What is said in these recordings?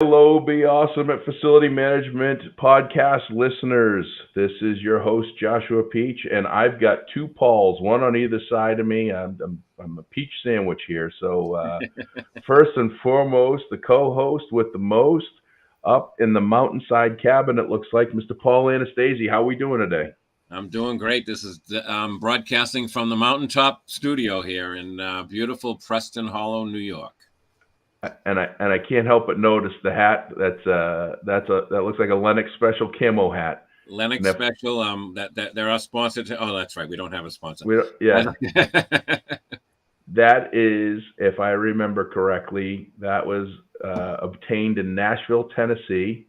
Hello, Be Awesome at Facility Management podcast listeners. This is your host, Joshua Peach, and I've got two Pauls, one on either side of me. I'm a peach sandwich here. First and foremost, the co host with the most up in the mountainside cabin, it looks like, Mr. Paul Anastasi. How are we doing today? I'm doing great. This is broadcasting from the mountaintop studio here in beautiful Preston Hollow, New York. And I can't help but notice the hat. That looks like a Lennox Special camo hat. Lennox Special. That they're our sponsor. Oh, that's right. We don't have a sponsor. Yeah. That is, if I remember correctly, that was obtained in Nashville, Tennessee,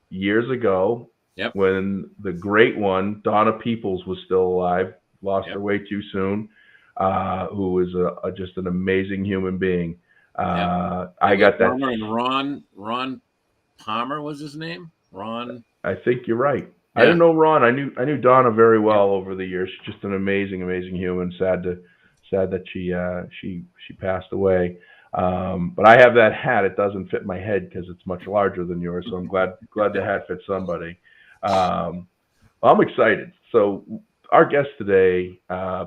years ago. Yep. When the great one, Donna Peoples, was still alive, lost her way too soon, who was just an amazing human being. I got that. And Ron Palmer was his name. Ron. I think you're right. Yeah. I didn't know Ron. I knew Donna very well over the years. She's just an amazing human. Sad that she passed away. But I have that hat. It doesn't fit my head because it's much larger than yours. So I'm glad the hat fits somebody. I'm excited. So our guest today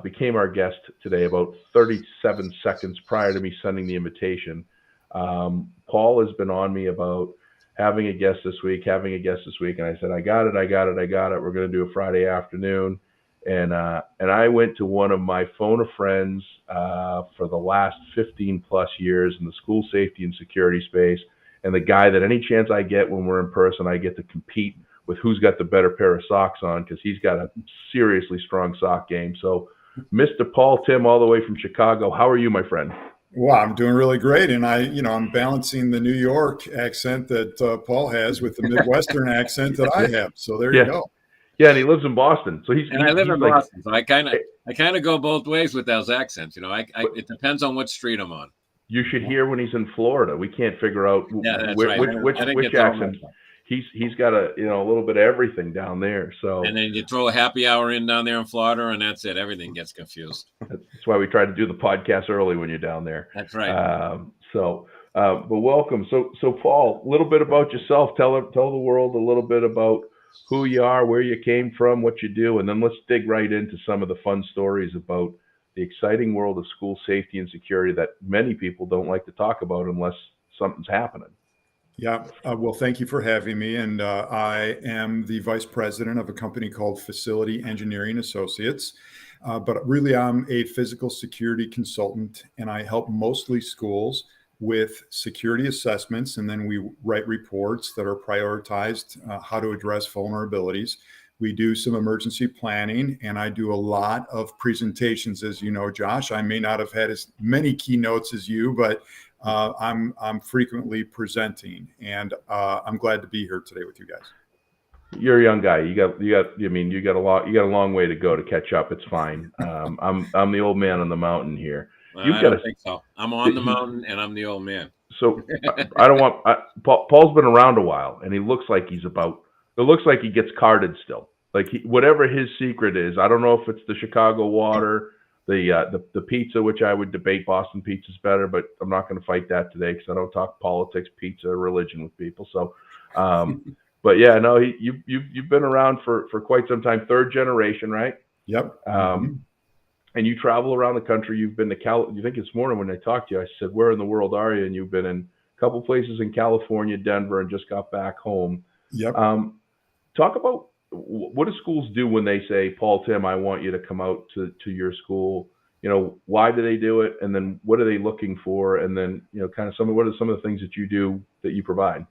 became our guest today about 37 seconds prior to me sending the invitation. Paul has been on me about having a guest this week, and I said, I got it. We're going to do a Friday afternoon. And I went to one of my phone of friends for the last 15 plus years in the school safety and security space, and the guy that any chance I get when we're in person, I get to compete with who's got the better pair of socks on, because he's got a seriously strong sock game. So, Mr. Paul Timm, all the way from Chicago, how are you, my friend? Well, I'm doing really great, and I'm balancing the New York accent that Paul has with the Midwestern accent that I have. So there you go. Yeah, and he lives in Boston. So I live in Boston, so I kind of go both ways with those accents. It depends on what street I'm on. You should hear when he's in Florida. We can't figure out which accent. He's got a little bit of everything down there. So and then you throw a happy hour in down there in Florida, and that's it. Everything gets confused. That's why we try to do the podcast early when you're down there. That's right. But welcome. So Paul, a little bit about yourself. Tell the world a little bit about who you are, where you came from, what you do, and then let's dig right into some of the fun stories about the exciting world of school safety and security that many people don't like to talk about unless something's happening. Yeah. Well, thank you for having me. And I am the vice president of a company called Facility Engineering Associates. But really, I'm a physical security consultant, and I help mostly schools with security assessments. And then we write reports that are prioritized, how to address vulnerabilities. We do some emergency planning, and I do a lot of presentations, as you know, Josh. I may not have had as many keynotes as you, but I'm frequently presenting, and I'm glad to be here today with you guys. You're a young guy. You got a long way to go to catch up. It's fine. I'm the old man on the mountain here. I don't think so. I'm on the mountain, and I'm the old man. So I don't want. Paul's been around a while, and he looks like it looks like he gets carded still. Like whatever his secret is, I don't know if it's the Chicago water. The pizza, which I would debate Boston pizza's better, but I'm not going to fight that today because I don't talk politics, pizza, or religion with people. So, but yeah, no, you've been around for quite some time, third generation, right? Yep. And you travel around the country. You've been to you think this morning when I talked to you, I said, "Where in the world are you?" And you've been in a couple places in California, Denver, and just got back home. Yep. Talk about what do schools do when they say, Paul Timm, I want you to come out to your school? Why do they do it? And then what are they looking for? And then, what are some of the things that you do that you provide?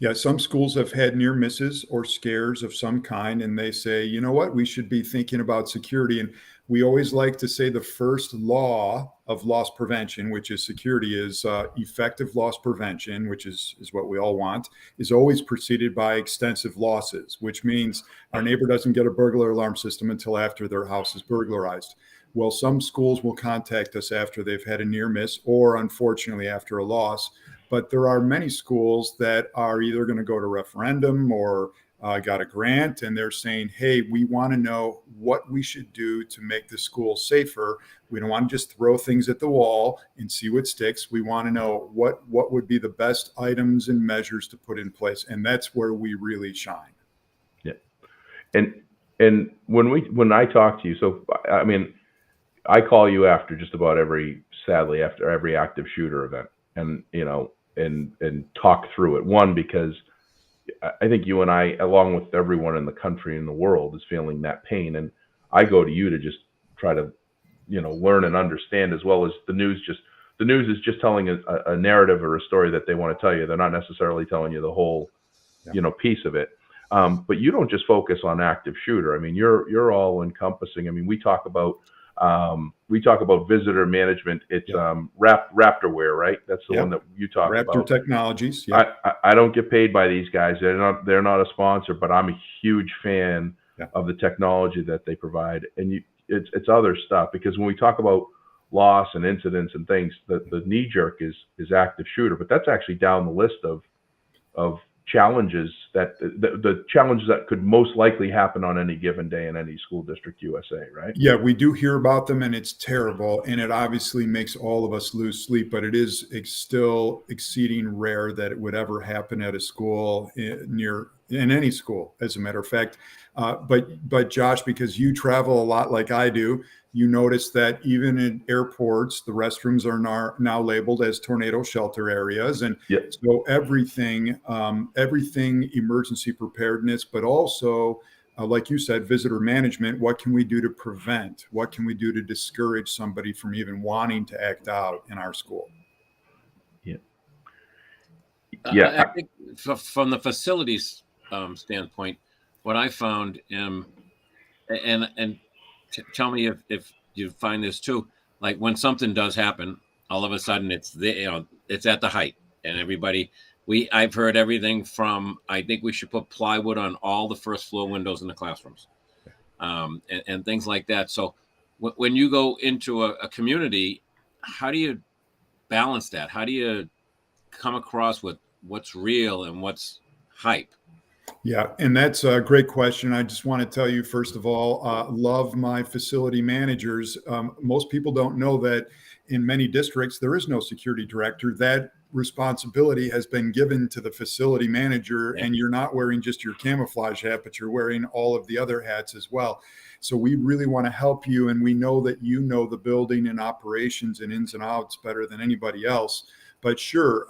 Yeah, some schools have had near misses or scares of some kind, and they say, you know what, we should be thinking about security. And we always like to say the first law of loss prevention, which is security, is effective loss prevention, which is what we all want, is always preceded by extensive losses, which means our neighbor doesn't get a burglar alarm system until after their house is burglarized. Well, some schools will contact us after they've had a near miss or, unfortunately, after a loss. But there are many schools that are either going to go to referendum or got a grant, and they're saying, hey, we want to know what we should do to make the school safer. We don't want to just throw things at the wall and see what sticks. We want to know what would be the best items and measures to put in place. And that's where we really shine. Yeah. And when I talk to you, so I mean, I call you after just about sadly, after every active shooter event, and and talk through it. One, because I think you and I, along with everyone in the country and the world, is feeling that pain, and I go to you to just try to, learn and understand, as well as the news. The news is just telling a narrative or a story that they want to tell you. They're not necessarily telling you the whole, piece of it. But you don't just focus on active shooter. I mean, you're all encompassing. I mean, we talk about visitor management. It's Raptorware, right? That's the one that you talk about. Raptor Technologies. Yeah. I don't get paid by these guys. They're not a sponsor, but I'm a huge fan of the technology that they provide. And it's other stuff, because when we talk about loss and incidents and things, the knee jerk is active shooter, but that's actually down the list of challenges that the challenges that could most likely happen on any given day in any school district USA, right? Yeah, we do hear about them, and it's terrible, and it obviously makes all of us lose sleep, but it is still exceeding rare that it would ever happen at a school in any school, as a matter of fact. But Josh, because you travel a lot like I do, you notice that even in airports, the restrooms are now labeled as tornado shelter areas. And so everything emergency preparedness, but also, like you said, visitor management. What can we do to prevent? What can we do to discourage somebody from even wanting to act out in our school? I think from the facilities standpoint, what I found, and tell me if you find this too, like when something does happen, all of a sudden it's at the height, and everybody, I've heard everything from, I think we should put plywood on all the first floor windows in the classrooms, and things like that. So when you go into a community, how do you balance that? How do you come across with what's real and what's hype? Yeah, and that's a great question. I just want to tell you, first of all, love my facility managers. Most people don't know that in many districts, there is no security director. That responsibility has been given to the facility manager, and you're not wearing just your camouflage hat, but you're wearing all of the other hats as well. So we really want to help you, and we know that you know the building and operations and ins and outs better than anybody else. But sure,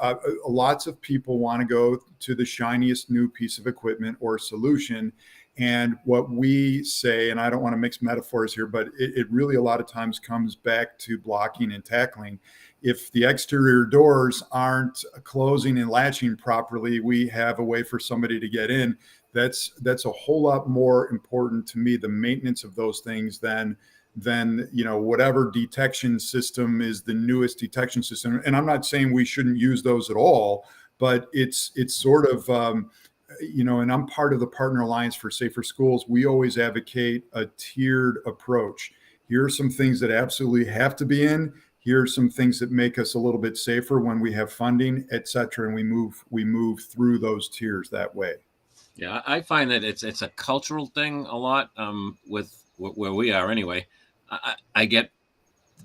lots of people want to go to the shiniest new piece of equipment or solution. And what we say, and I don't want to mix metaphors here, but it really a lot of times comes back to blocking and tackling. If the exterior doors aren't closing and latching properly, we have a way for somebody to get in. That's a whole lot more important to me, the maintenance of those things, than whatever detection system is the newest detection system. And I'm not saying we shouldn't use those at all, but it's sort of, and I'm part of the Partner Alliance for Safer Schools. We always advocate a tiered approach. Here are some things that absolutely have to be in. Here are some things that make us a little bit safer when we have funding, et cetera. And we move through those tiers that way. Yeah, I find that it's a cultural thing a lot, with where we are anyway. I get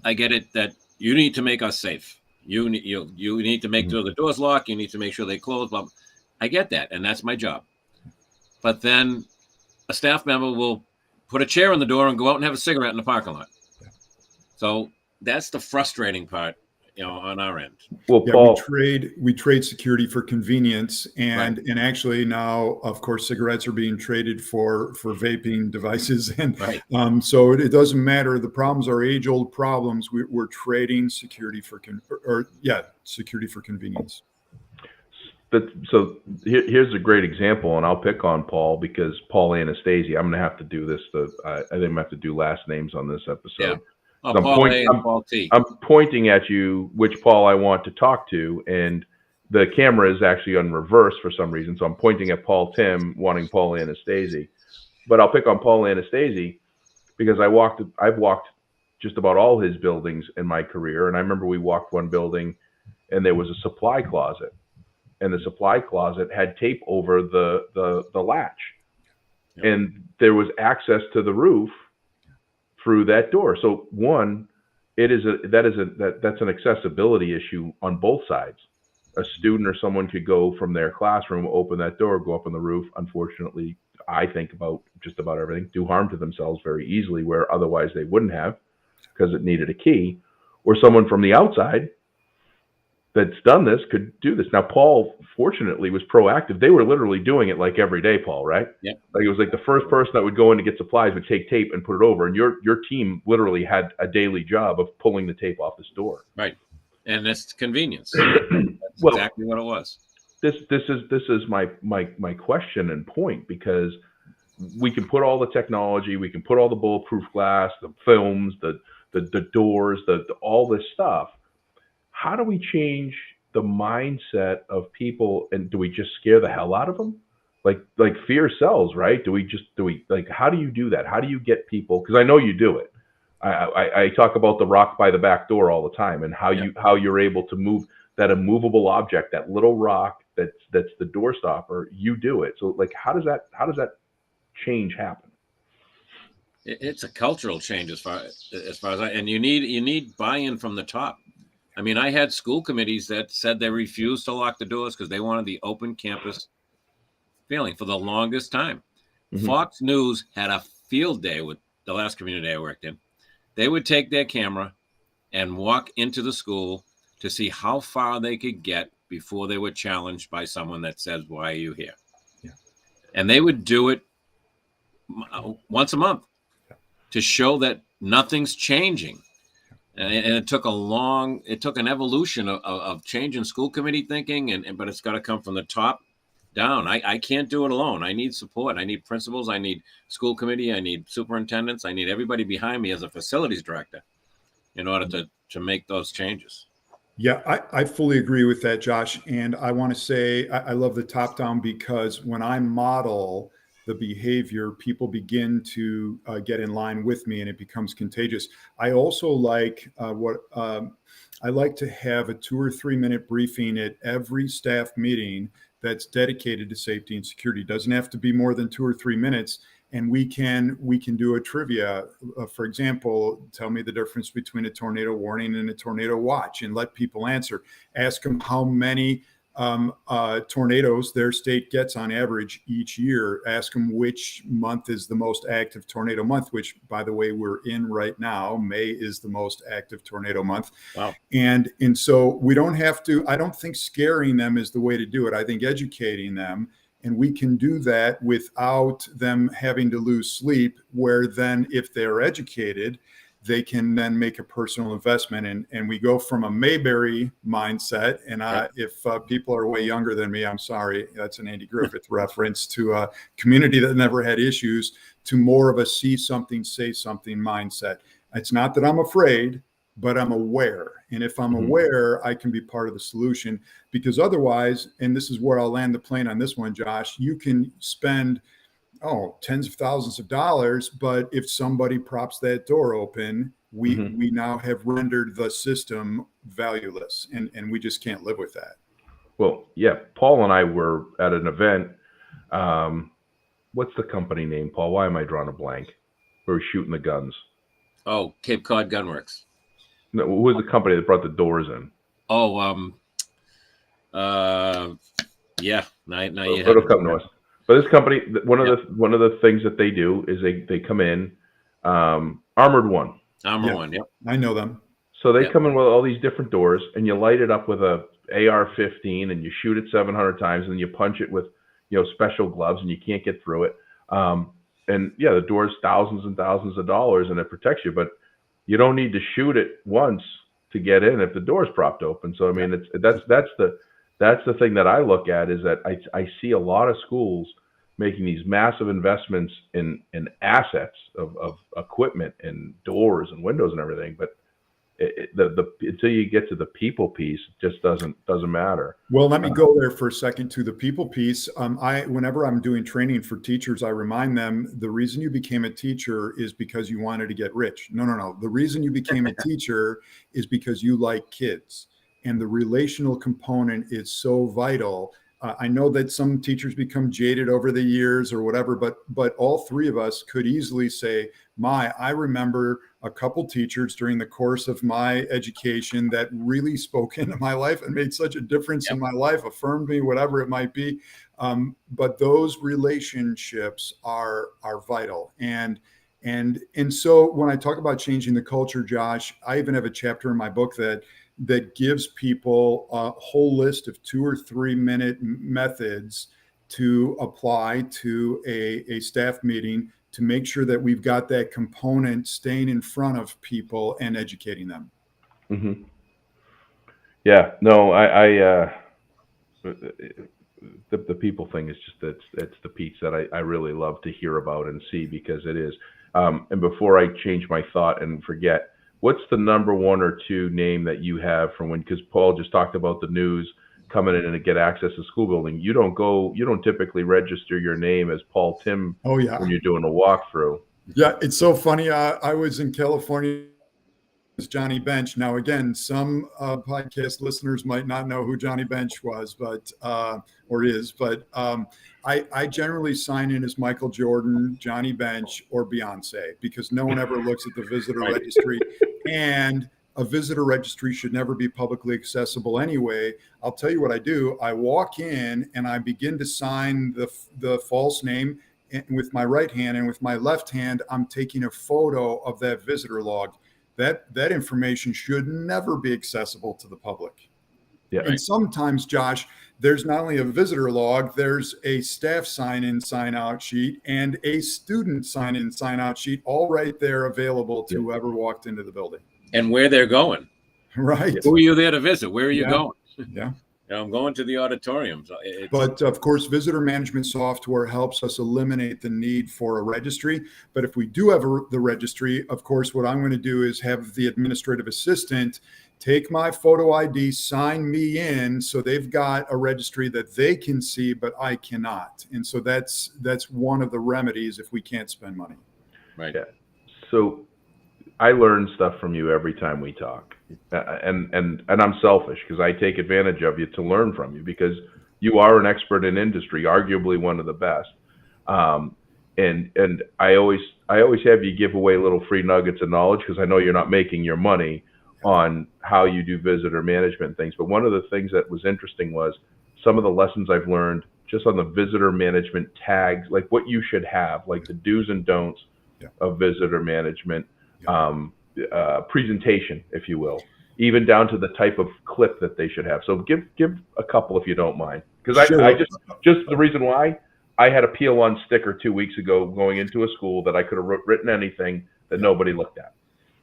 it that you need to make us safe. You need to make sure the doors lock. You need to make sure they close. But I get that, and that's my job. But then a staff member will put a chair in the door and go out and have a cigarette in the parking lot. So that's the frustrating part, on our end. Well, Paul, we trade security for convenience, and actually now, of course, cigarettes are being traded for vaping devices, and so it doesn't matter. The problems are age-old problems. We're trading security for security for convenience. So here's a great example, and I'll pick on Paul because Paul Anastasi. I'm going to have to do this. I think I'm going to have to do last names on this episode. Yeah. Oh, Paul A and Paul T. I'm pointing at you which Paul I want to talk to, and the camera is actually on reverse for some reason. So I'm pointing at Paul Timm, wanting Paul Anastasi. But I'll pick on Paul Anastasi because I've walked just about all his buildings in my career. And I remember we walked one building and there was a supply closet. And the supply closet had tape over the latch. Yep. and there was access to the roof through that door. So one, that's an accessibility issue on both sides. A student or someone could go from their classroom, open that door, go up on the roof. Unfortunately, I think about just about everything, do harm to themselves very easily where otherwise they wouldn't have because it needed a key. Or someone from the outside that's done this could do this. Now, Paul, fortunately, was proactive. They were literally doing it like every day, Paul, right? Yeah. Like it was like the first person that would go in to get supplies would take tape and put it over, and your team literally had a daily job of pulling the tape off this door. Right, and it's convenience. That's Well, exactly what it was. This is my question and point, because we can put all the technology, we can put all the bulletproof glass, the films, the doors, the all this stuff. How do we change the mindset of people, and do we just scare the hell out of them? Like fear sells, right? Do we like, how do you do that? How do you get people? Because I know you do it. I talk about the rock by the back door all the time, and how you're able to move that immovable object, that little rock that's the door stopper. You do it. So like, how does that change happen? It's a cultural change as far as and you need buy-in from the top. I mean, I had school committees that said they refused to lock the doors because they wanted the open campus feeling for the longest time. Mm-hmm. Fox News had a field day with the last community I worked in. They would take their camera and walk into the school to see how far they could get before they were challenged by someone that says, "Why are you here?" Yeah. And they would do it once a month to show that nothing's changing. And it took an evolution of changing school committee thinking, but it's got to come from the top down. I can't do it alone. I need support. I need principals. I need school committee. I need superintendents. I need everybody behind me as a facilities director in order to make those changes. Yeah, I fully agree with that, Josh. And I want to say I love the top down, because when I model the behavior, people begin to get in line with me, and it becomes contagious. I also like I like to have a 2 or 3 minute briefing at every staff meeting that's dedicated to safety and security. It doesn't have to be more than 2 or 3 minutes. And we can do a trivia. For example, tell me the difference between a tornado warning and a tornado watch, and let people answer. Ask them how many tornadoes their state gets on average each year. Ask them which month is the most active tornado month, which, by the way, we're in right now. May is the most active tornado month. Wow. And so we don't have to, I don't think scaring them is the way to do it. I think educating them. And we can do that without them having to lose sleep, where then if they're educated, they can then make a personal investment. And we go from a Mayberry mindset. And if people are way younger than me, I'm sorry, that's an Andy Griffith reference, to a community that never had issues, to more of a see something, say something mindset. It's not that I'm afraid, but I'm aware. And if I'm aware, I can be part of the solution, because otherwise, and this is where I'll land the plane on this one, Josh, you can spend tens of thousands of dollars, but if somebody props that door open, we now have rendered the system valueless, and we just can't live with that. Well, yeah, Paul and I were at an event. What's the company name, Paul? Why am I drawing a blank? We were shooting the guns. Oh, Cape Cod Gunworks. No, who was the company that brought the doors in? Oh, yeah. Now you it'll come to us. But this company, one of the things that they do is they come in, Armored One. Armored One, yep. I know them. So they come in with all these different doors, and you light it up with a AR-15, and you shoot it 700 times, and you punch it with special gloves, and you can't get through it. And yeah, the door's thousands and thousands of dollars, and it protects you, but you don't need to shoot it once to get in if the door's propped open. So I mean, that's the thing that I look at, is that I see a lot of schools making these massive investments in assets of equipment and doors and windows and everything, but until you get to the people piece, it just doesn't matter. Well, let me go there for a second to the people piece. Whenever I'm doing training for teachers, I remind them the reason you became a teacher is because you wanted to get rich. No. The reason you became a teacher is because you like kids, and the relational component is so vital. I know that some teachers become jaded over the years or whatever, but all three of us could easily say, I remember a couple teachers during the course of my education that really spoke into my life and made such a difference in my life, affirmed me, whatever it might be. But those relationships are vital. And so when I talk about changing the culture, Josh, I even have a chapter in my book that gives people a whole list of 2 or 3 minute methods to apply to a staff meeting to make sure that we've got that component staying in front of people and educating them. Mm-hmm. Yeah, no, the people thing is just, it's the piece that I really love to hear about and see, because it is. And before I change my thought and forget, what's the number 1 or 2 name that you have from when, because Paul just talked about the news coming in and get access to school building. You don't typically register your name as Paul Timm when you're doing a walkthrough. Yeah, it's so funny. I was in California as Johnny Bench. Now, again, some podcast listeners might not know who Johnny Bench was, but or is, but I generally sign in as Michael Jordan, Johnny Bench, or Beyonce, because no one ever looks at the visitor registry, and a visitor registry should never be publicly accessible anyway. I'll tell you what I do. I walk in and I begin to sign the false name with my right hand, and with my left hand, I'm taking a photo of that visitor log. That information should never be accessible to the public. Yeah. And sometimes, Josh, there's not only a visitor log, there's a staff sign-in, sign-out sheet, and a student sign-in, sign-out sheet, all right there available to whoever walked into the building. And where they're going. Right. Who are you there to visit? Where are you going? Yeah. I'm going to the auditorium. But of course, visitor management software helps us eliminate the need for a registry. But if we do have the registry, of course, what I'm going to do is have the administrative assistant take my photo ID, sign me in, so they've got a registry that they can see, but I cannot. And so that's one of the remedies if we can't spend money. Right. Yeah. So I learn stuff from you every time we talk, and I'm selfish because I take advantage of you to learn from you, because you are an expert in industry, arguably one of the best. And I always have you give away little free nuggets of knowledge, because I know you're not making your money on how you do visitor management things. But one of the things that was interesting was some of the lessons I've learned just on the visitor management tags, like what you should have, like the do's and don'ts of visitor management. Presentation, if you will, even down to the type of clip that they should have. So give a couple if you don't mind, because I just the reason why I had a peel on sticker 2 weeks ago going into a school that I could have written anything that nobody looked at.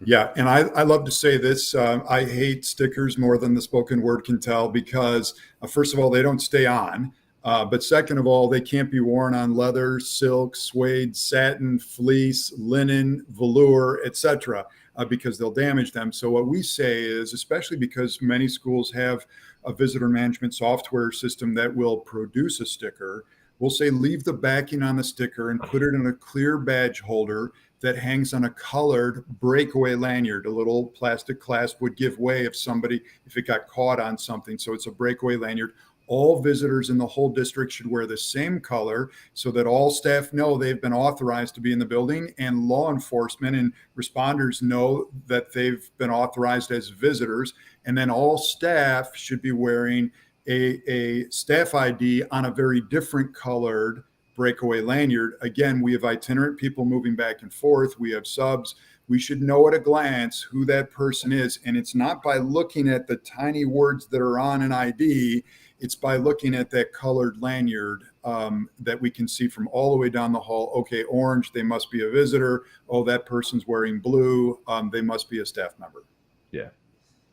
Yeah, and I love to say this. I hate stickers more than the spoken word can tell, because first of all, they don't stay on. But second of all, they can't be worn on leather, silk, suede, satin, fleece, linen, velour, etc., because they'll damage them. So what we say is, especially because many schools have a visitor management software system that will produce a sticker, we'll say leave the backing on the sticker and put it in a clear badge holder that hangs on a colored breakaway lanyard. A little plastic clasp would give way if it got caught on something. So it's a breakaway lanyard. All visitors in the whole district should wear the same color, so that all staff know they've been authorized to be in the building, and law enforcement and responders know that they've been authorized as visitors. And then all staff should be wearing a staff ID on a very different colored breakaway lanyard. Again, we have itinerant people moving back and forth. We have subs. We should know at a glance who that person is. And it's not by looking at the tiny words that are on an ID. It's by looking at that colored lanyard that we can see from all the way down the hall. Okay, orange, they must be a visitor. Oh, that person's wearing blue. They must be a staff member. Yeah.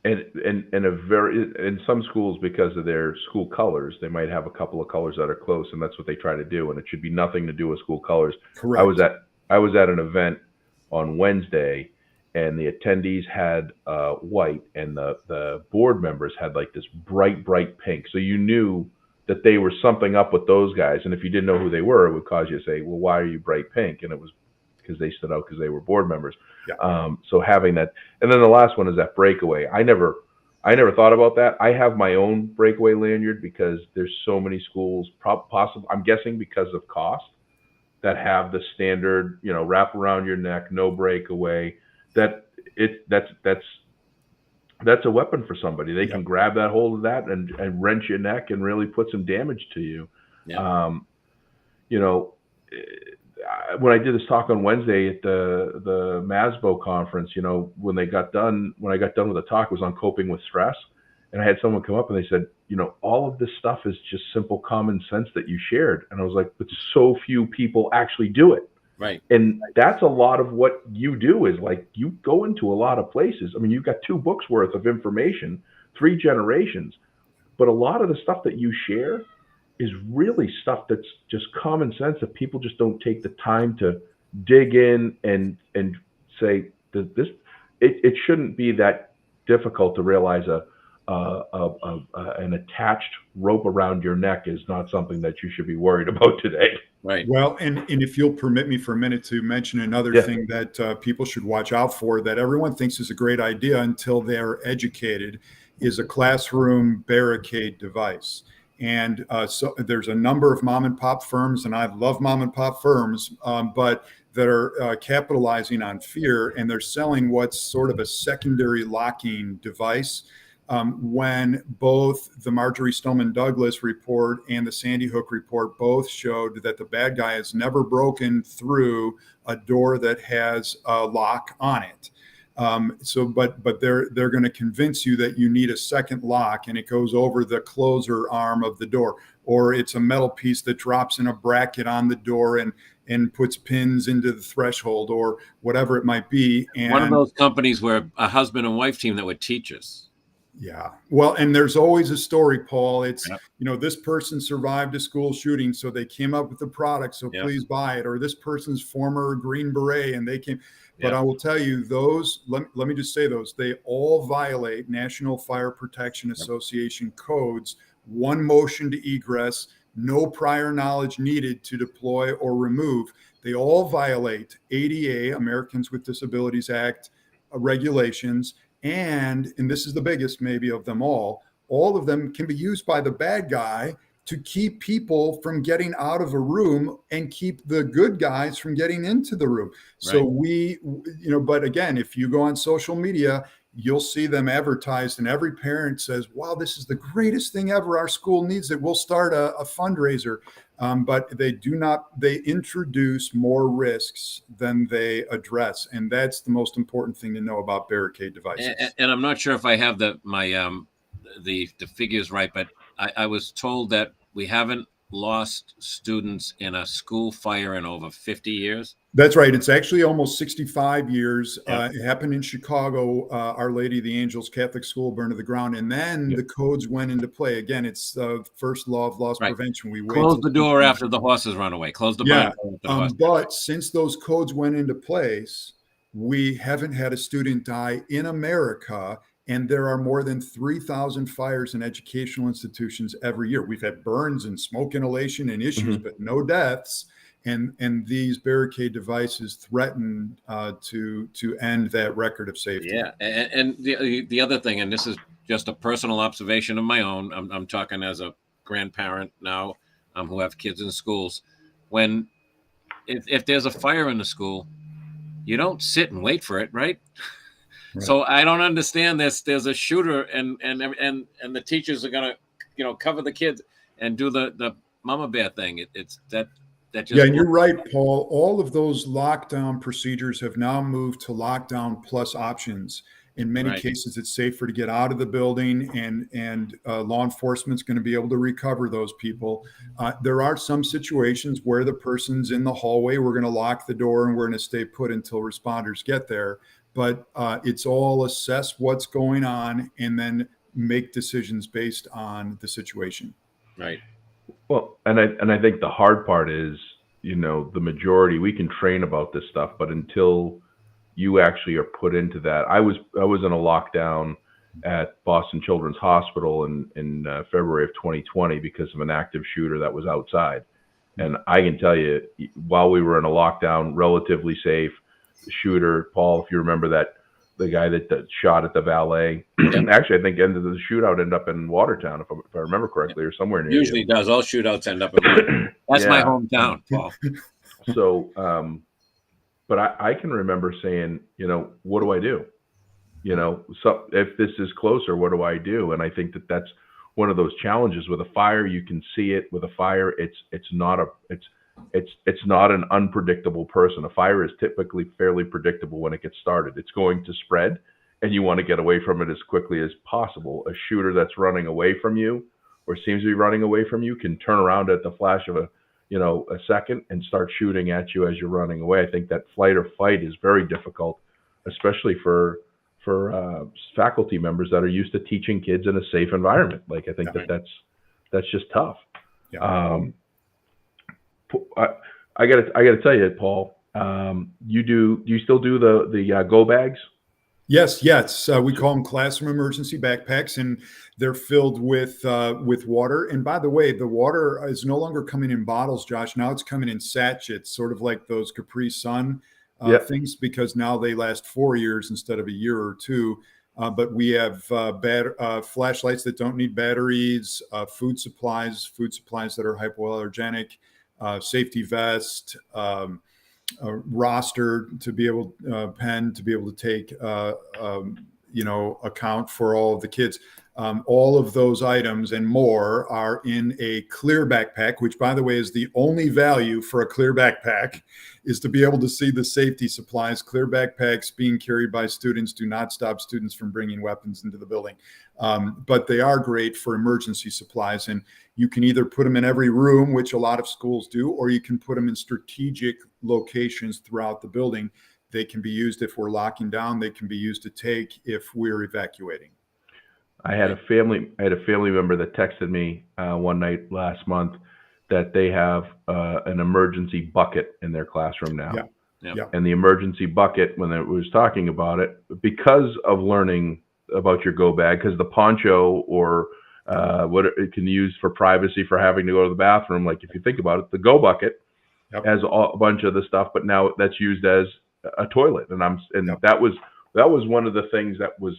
And in some schools, because of their school colors, they might have a couple of colors that are close, and that's what they try to do. And it should be nothing to do with school colors. Correct. I was at an event on Wednesday, and the attendees had white, and the board members had like this bright pink. So you knew that they were something up with those guys. And if you didn't know who they were, it would cause you to say, well, why are you bright pink? And it was because they stood out because they were board members. Yeah. So having that. And then the last one is that breakaway. I never I never thought about that. I have my own breakaway lanyard because there's so many schools, possible. I'm guessing because of cost, that have the standard, wrap around your neck, no breakaway. That that's a weapon for somebody. They Yep. can grab that hold of that and wrench your neck and really put some damage to you. Yeah. You know, when I did this talk on Wednesday at the MASBO conference, when I got done with the talk, it was on coping with stress, and I had someone come up and they said, all of this stuff is just simple common sense that you shared, and I was like, but so few people actually do it. Right. And that's a lot of what you do, is like you go into a lot of places. I mean, you've got 2 books worth of information, 3 generations, but a lot of the stuff that you share is really stuff that's just common sense that people just don't take the time to dig in and say that it shouldn't be that difficult to realize an attached rope around your neck is not something that you should be worried about today. Right. Well, and if you'll permit me for a minute to mention another thing that people should watch out for, that everyone thinks is a great idea until they're educated, is a classroom barricade device. And so there's a number of mom and pop firms, and I love mom and pop firms, but that are capitalizing on fear, and they're selling what's sort of a secondary locking device. When both the Marjorie Stoneman Douglas report and the Sandy Hook report both showed that the bad guy has never broken through a door that has a lock on it. But they're going to convince you that you need a second lock, and it goes over the closer arm of the door, or it's a metal piece that drops in a bracket on the door and puts pins into the threshold, or whatever it might be. And one of those companies were a husband and wife team that would teach us. Yeah. Well, and there's always a story, Paul. It's, this person survived a school shooting, so they came up with the product, so please buy it. Or this person's former Green Beret, and they came. But I will tell you, let me just say they all violate National Fire Protection Association codes. 1 motion to egress, no prior knowledge needed to deploy or remove. They all violate ADA, Americans with Disabilities Act, regulations. And this is the biggest maybe of them all of them can be used by the bad guy to keep people from getting out of a room and keep the good guys from getting into the room. So but again, if you go on social media, you'll see them advertised, and every parent says, wow, this is the greatest thing ever. Our school needs it. We'll start a fundraiser. But they introduce more risks than they address. And that's the most important thing to know about barricade devices. And I'm not sure if I have the figures right, but I was told that we haven't lost students in a school fire in over 50 years. That's right. It's actually almost 65 years. It happened in Chicago. Our Lady of the Angels Catholic School burned to the ground. And then the codes went into play. Again, it's the first law of loss prevention. We close the door after the horses run away. Close the barn. But since those codes went into place, we haven't had a student die in America. And there are more than 3,000 fires in educational institutions every year. We've had burns and smoke inhalation and issues, but no deaths. And these barricade devices threaten to end that record of safety. Yeah, and the other thing, and this is just a personal observation of my own. I'm talking as a grandparent now, who have kids in schools. If there's a fire in the school, you don't sit and wait for it, right? So I don't understand this. There's a shooter, and the teachers are gonna, cover the kids and do the mama bear thing. It's that just. Yeah, and you're right, Paul. All of those lockdown procedures have now moved to lockdown plus options. In many cases, it's safer to get out of the building, and law enforcement's going to be able to recover those people. There are some situations where the person's in the hallway. We're going to lock the door and we're going to stay put until responders get there. But it's all assess what's going on and then make decisions based on the situation. Right. Well, and I think the hard part is, the majority, we can train about this stuff, but until you actually are put into that. I was in a lockdown at Boston Children's Hospital in February of 2020 because of an active shooter that was outside. And I can tell you, while we were in a lockdown, relatively safe, the shooter, Paul, if you remember that the guy that shot at the valet. Actually, I think ended the shootout ended up in Watertown, if I remember correctly, or somewhere near Usually you. does. All shootouts end up in Watertown. That's my hometown, Paul. So, but I can remember saying, what do I do? So if this is closer, what do I do? And I think that that's one of those challenges with a fire. You can see it with a fire. It's not an unpredictable person. A fire is typically fairly predictable when it gets started. It's going to spread, and you want to get away from it as quickly as possible. A shooter that's running away from you, or seems to be running away from you, can turn around at the flash of a second and start shooting at you as you're running away. I think that flight or fight is very difficult, especially for faculty members that are used to teaching kids in a safe environment. Like, I think that's just tough. Yeah. I gotta tell you, Paul, do you still do the go bags? Yes. We call them classroom emergency backpacks, and they're filled with water. And by the way, the water is no longer coming in bottles, Josh. Now it's coming in sachets, sort of like those Capri Sun things, because now they last 4 years instead of a year or two. But we have flashlights that don't need batteries, food supplies that are hypoallergenic, safety vest, roster to be able pen to be able to take account for all of the kids. All of those items and more are in a clear backpack, which, by the way, is the only value for a clear backpack, is to be able to see the safety supplies. Clear backpacks being carried by students do not stop students from bringing weapons into the building. But they are great for emergency supplies. And you can either put them in every room, which a lot of schools do, or you can put them in strategic locations throughout the building. They can be used if we're locking down. They can be used to take if we're evacuating. I had a family member that texted me one night last month that they have an emergency bucket in their classroom now. Yeah. And the emergency bucket, when it was talking about it, because of learning about your go bag, because the poncho or what it can use for privacy, for having to go to the bathroom. Like, if you think about it, the go bucket has a bunch of the stuff, but now that's used as a toilet. And that was one of the things that was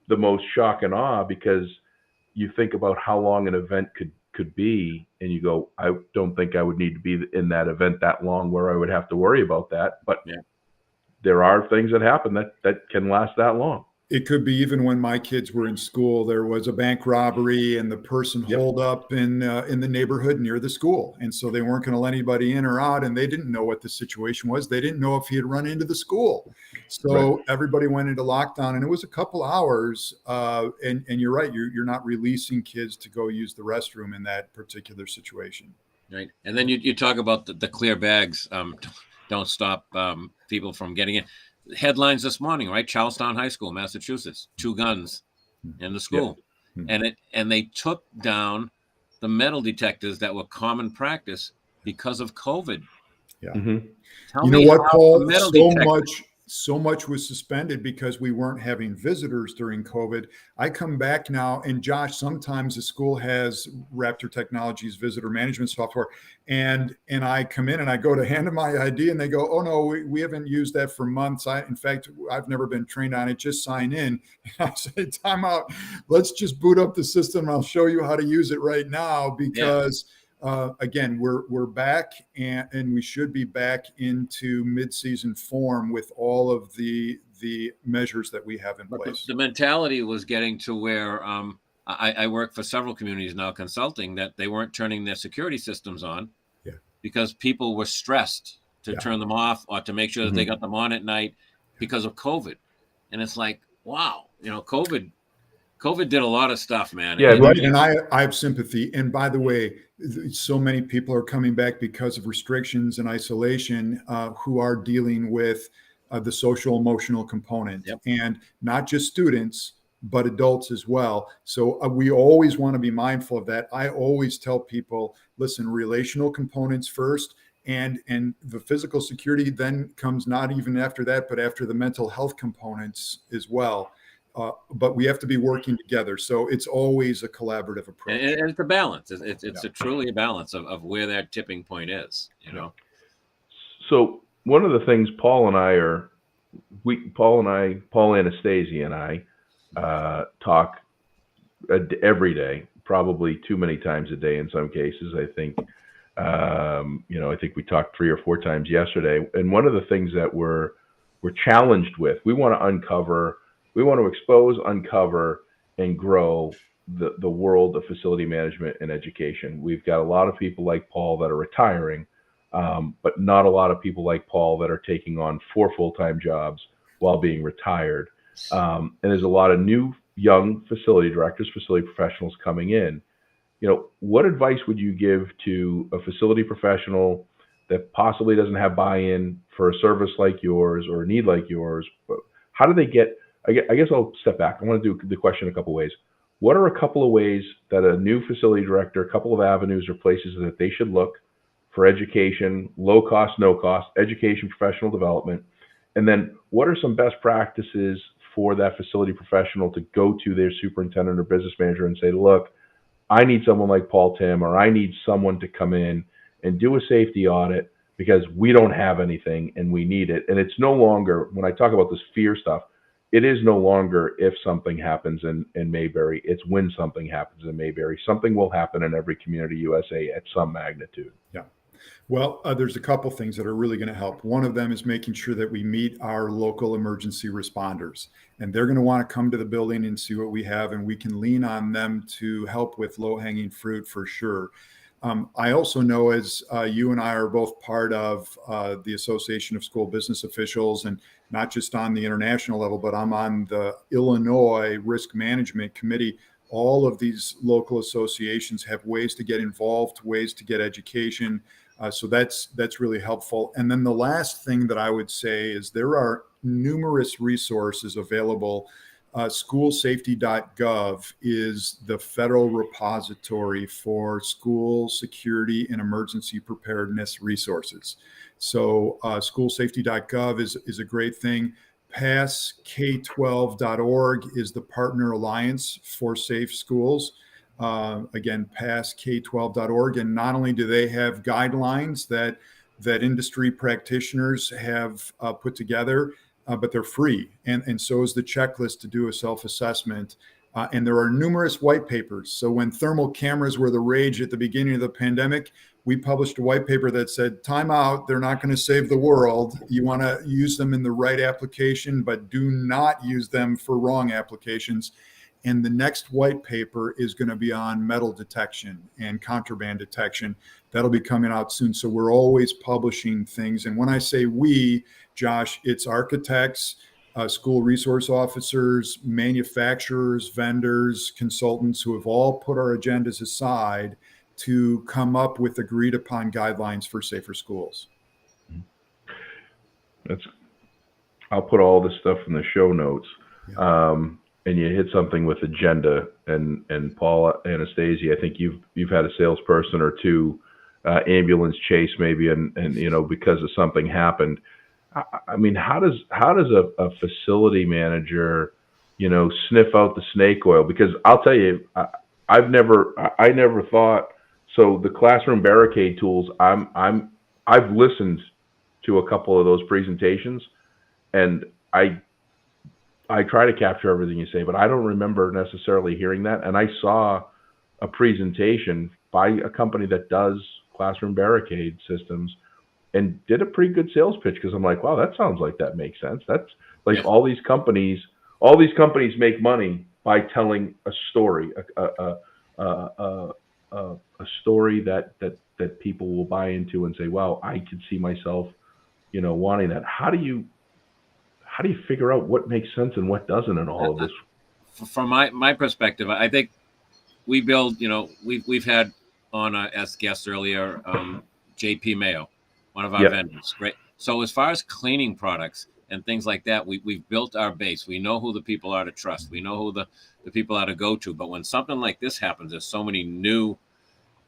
the most shock and awe, because you think about how long an event could be, and you go, I don't think I would need to be in that event that long where I would have to worry about that. But there are things that happen that can last that long. It could be even when my kids were in school, there was a bank robbery and the person holed up in the neighborhood near the school. And so they weren't going to let anybody in or out, and they didn't know what the situation was. They didn't know if he had run into the school. So everybody went into lockdown, and it was a couple hours. And you're right. You're not releasing kids to go use the restroom in that particular situation. Right. And then you talk about the clear bags. Don't stop people from getting in. Headlines this morning, right? Charlestown High School, Massachusetts, 2 guns in the school. And they took down the metal detectors that were common practice because of COVID. You know what, Paul? So much was suspended because we weren't having visitors during COVID. I come back now, and Josh, sometimes the school has Raptor Technologies visitor management software, and I come in and I go to hand them my ID, and they go, "Oh no, we haven't used that for months. In fact, I've never been trained on it. Just sign in." And I say, "Time out. Let's just boot up the system. I'll show you how to use it right now," because again, we're back, and we should be back into mid-season form with all of the measures that we have in place. The mentality was getting to where I work for several communities now consulting, that they weren't turning their security systems on because people were stressed to turn them off or to make sure that they got them on at night because of COVID. And it's like, wow, COVID did a lot of stuff, man. Yeah, right. And I have sympathy. And by the way, so many people are coming back because of restrictions and isolation who are dealing with the social emotional component, and not just students, but adults as well. So we always want to be mindful of that. I always tell people, listen, relational components first, and the physical security then comes not even after that, but after the mental health components as well. But we have to be working together. So it's always a collaborative approach. And it's a balance. It's truly a balance of where that tipping point is, So one of the things Paul and I are Paul Anastasia and I, talk every day, probably too many times a day in some cases. I think, I think we talked 3 or 4 times yesterday. And one of the things that we're challenged with, we want to expose, uncover, and grow the world of facility management and education. We've got a lot of people like Paul that are retiring, but not a lot of people like Paul that are taking on 4 full-time jobs while being retired. And there's a lot of new young facility directors, facility professionals coming in. What advice would you give to a facility professional that possibly doesn't have buy-in for a service like yours or a need like yours? But how do they get? I guess I'll step back. I want to do the question a couple ways. What are a couple of ways that a new facility director, a couple of avenues or places that they should look for education, low cost, no cost, education, professional development? And then what are some best practices for that facility professional to go to their superintendent or business manager and say, look, I need someone like Paul Timm, or I need someone to come in and do a safety audit because we don't have anything and we need it. And it's no longer, when I talk about this fear stuff, it is no longer if something happens in Mayberry, it's when something happens in Mayberry. Something will happen in every community USA at some magnitude. Yeah. Well, there's a couple things that are really going to help. One of them is making sure that we meet our local emergency responders, and they're going to want to come to the building and see what we have, and we can lean on them to help with low-hanging fruit for sure. I also know, as you and I are both part of the Association of School Business Officials, and not just on the international level, but I'm on the Illinois Risk Management Committee. All of these local associations have ways to get involved, ways to get education. So that's really helpful. And then the last thing that I would say is there are numerous resources available. Schoolsafety.gov is the federal repository for school security and emergency preparedness resources. So schoolsafety.gov is a great thing. PassK12.org is the partner alliance for safe schools. Again, PassK12.org. And not only do they have guidelines that industry practitioners have put together, but they're free. And so is the checklist to do a self-assessment. And there are numerous white papers. So when thermal cameras were the rage at the beginning of the pandemic, we published a white paper that said, time out, they're not going to save the world. You want to use them in the right application, but do not use them for wrong applications. And the next white paper is going to be on metal detection and contraband detection. That'll be coming out soon. So we're always publishing things. And when I say we, Josh, it's architects, school resource officers, manufacturers, vendors, consultants who have all put our agendas aside to come up with agreed upon guidelines for safer schools. I'll put all this stuff in the show notes. Yeah. And you hit something with agenda, and Paul Anastasia, I think you've had a salesperson or two ambulance chase maybe, and because of something happened. I mean, how does a facility manager, sniff out the snake oil? Because I'll tell you, I never thought. So the classroom barricade tools, I've listened to a couple of those presentations, and I try to capture everything you say, but I don't remember necessarily hearing that. And I saw a presentation by a company that does classroom barricade systems and did a pretty good sales pitch, because I'm like, wow, that sounds like that makes sense. That's like, yeah. All these companies make money by telling a story, a story that people will buy into and say, wow, I could see myself, wanting that. How do you figure out what makes sense and what doesn't in all of this? From my perspective, I think we build, we've had on as guests earlier, JP Mayo, one of our vendors. Great. So as far as cleaning products and things like that, we've built our base. We know who the people are to trust. We know who the people are to go to. But when something like this happens, there's so many new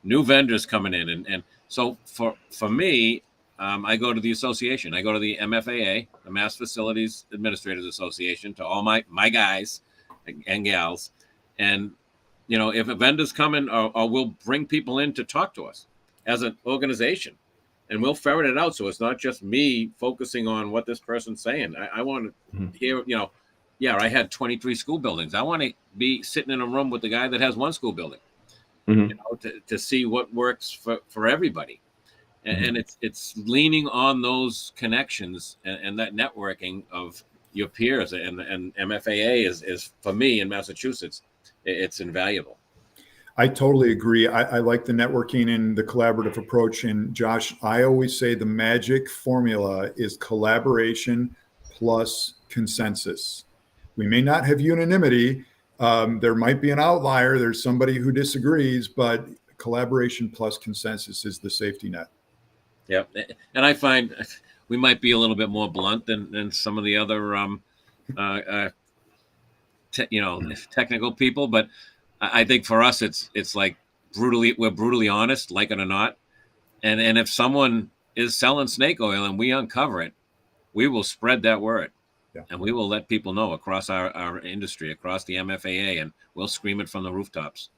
vendors coming in. And so for me, I go to the association. I go to the MFAA, the Mass Facilities Administrators Association, to all my guys and gals. And, if a vendor's coming, or we'll bring people in to talk to us as an organization. and we'll ferret it out. So it's not just me focusing on what this person's saying. I want Mhm. to hear, yeah, I had 23 school buildings. I want to be sitting in a room with the guy that has one school building, Mhm. to see what works for everybody. Mhm. And it's leaning on those connections and that networking of your peers, and MFAA is for me in Massachusetts, it's invaluable. I totally agree. I like the networking and the collaborative approach. And Josh, I always say the magic formula is collaboration plus consensus. We may not have unanimity. There might be an outlier. There's somebody who disagrees, but collaboration plus consensus is the safety net. Yeah, and I find we might be a little bit more blunt than some of the other uh, technical people, but I think for us it's like we're brutally honest, like it or not. And if someone is selling snake oil and we uncover it, we will spread that word. Yeah. And we will let people know across our industry, across the MFAA, and we'll scream it from the rooftops.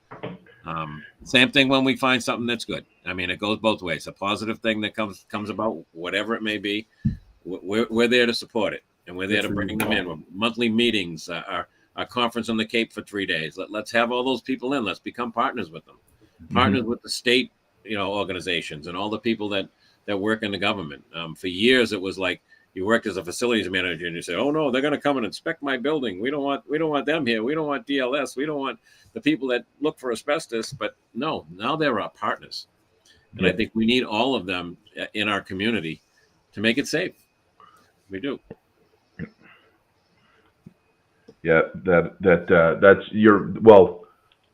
Same thing when we find something that's good. I mean, it goes both ways. A positive thing that comes about, whatever it may be, we're there to support it, and we're there to bring them in. Monthly meetings, our conference on the Cape for 3 days. Let's have all those people in. Let's become partners with them, partners with the state, organizations and all the people that work in the government. For years, it was like you worked as a facilities manager, and you say, "Oh no, they're going to come and inspect my building. We don't want them here. We don't want DLS. We don't want the people that look for asbestos." But no, now they're our partners, and I think we need all of them in our community to make it safe. We do. Yeah, that's well.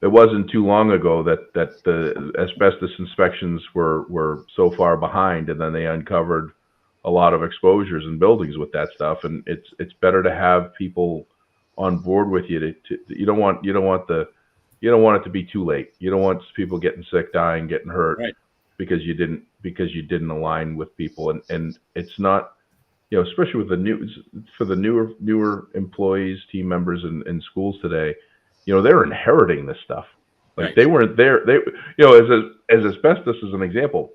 It wasn't too long ago that the asbestos inspections were so far behind, and then they uncovered a lot of exposures in buildings with that stuff. And it's better to have people on board with you. You don't want it to be too late. You don't want people getting sick, dying, getting hurt, Right. because you didn't align with people. And it's not, especially with the newer employees, team members in schools today, they're inheriting this stuff. Like, Right. they weren't there. As asbestos as an example,